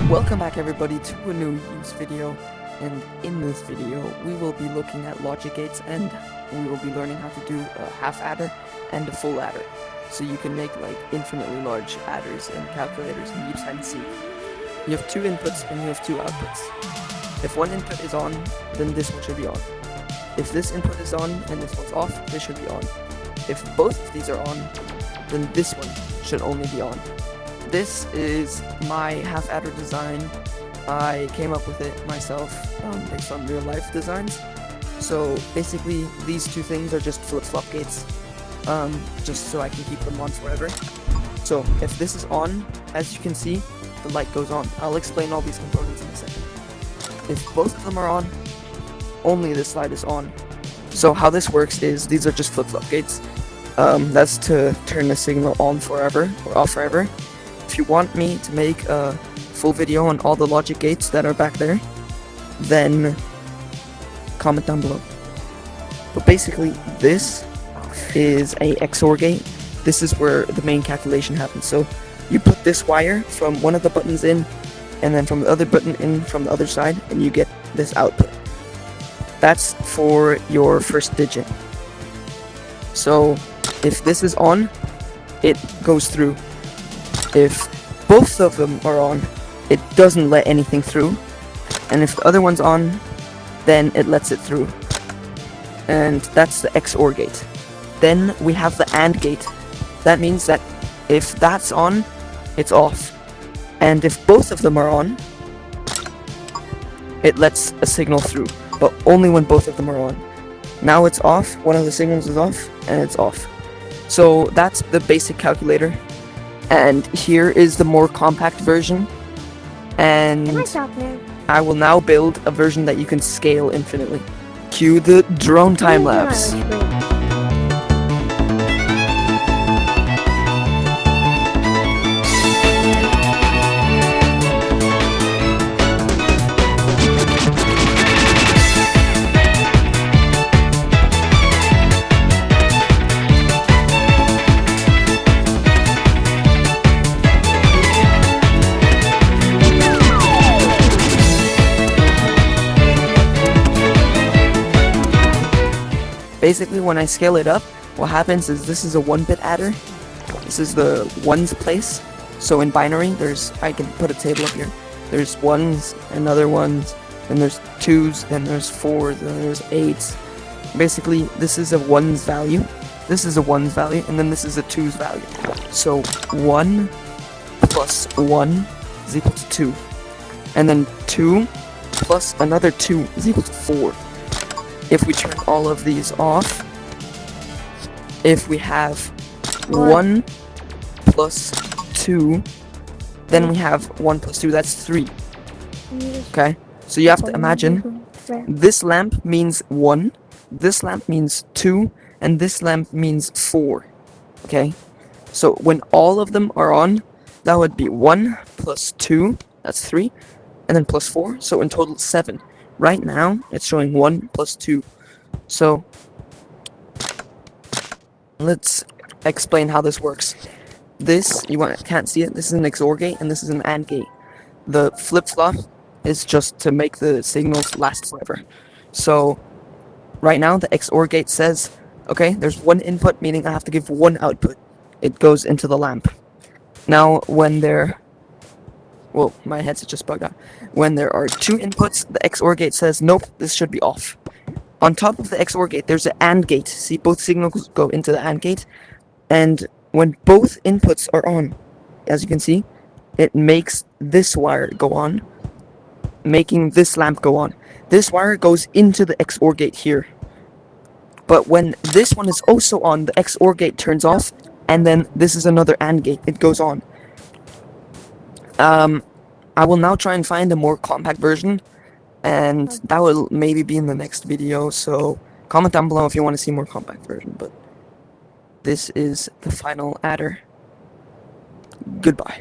Welcome back everybody to a new Yeeps video, and in this video we will be looking at logic gates and we will be learning how to do a half adder and a full adder. So you can make like infinitely large adders and calculators in Yeeps Hide and Seek. You have two inputs and you have two outputs. If one input is on, then this one should be on. If this input is on and this one's off, this should be on. If both of these are on, then this one should only be on. This is my half adder design. I came up with it myself based on real life designs. So basically these two things are just flip-flop gates, just so I can keep them on forever. So if this is on, as you can see, the light goes on. I'll explain all these components in a second. If both of them are on, only this light is on. So how this works is these are just flip-flop gates. That's to turn the signal on forever or off forever. If you want me to make a full video on all the logic gates that are back there, then comment down below. But basically this is a XOR gate. This is where the main calculation happens. So you put this wire from one of the buttons in, and then from the other button in from the other side, and you get this output. That's for your first digit. So if this is on, it goes through. If both of them are on, it doesn't let anything through. And if the other one's on, then it lets it through. And that's the XOR gate. Then we have the AND gate. That means that if that's on, it's off. And if both of them are on, it lets a signal through, but only when both of them are on. Now it's off, one of the signals is off, and it's off. So that's the basic calculator. And here is the more compact version. And I will now build a version that you can scale infinitely. Cue the drone time lapse. Basically, when I scale it up, what happens is this is a 1-bit adder. This is the ones place. So in binary, I can put a table up here. There's ones, and other ones, then there's twos, then there's fours, then there's eights. Basically, this is a ones value. This is a ones value, and then this is a twos value. So 1 plus 1 is equal to 2. And then 2 plus another 2 is equal to 4. If we turn all of these off, if we have 1 plus 2, then we have 1 plus 2, that's 3. Okay? So you have to imagine, this lamp means 1, this lamp means 2, and this lamp means 4. Okay? So when all of them are on, that would be 1 plus 2, that's 3, and then plus 4, so in total 7. Right now, it's showing 1 plus 2. So, let's explain how this works. This, can't see it, this is an XOR gate, and this is an AND gate. The flip-flop is just to make the signals last forever. So, right now, the XOR gate says, okay, there's one input, meaning I have to give one output. It goes into the lamp. Now, well, my headset just bugged out. When there are two inputs, the XOR gate says, nope, this should be off. On top of the XOR gate, there's an AND gate. See, both signals go into the AND gate. And when both inputs are on, as you can see, it makes this wire go on, making this lamp go on. This wire goes into the XOR gate here. But when this one is also on, the XOR gate turns off, and then this is another AND gate. It goes on. I will now try and find a more compact version, and that will maybe be in the next video, so comment down below if you want to see a more compact version, but this is the final adder. Goodbye.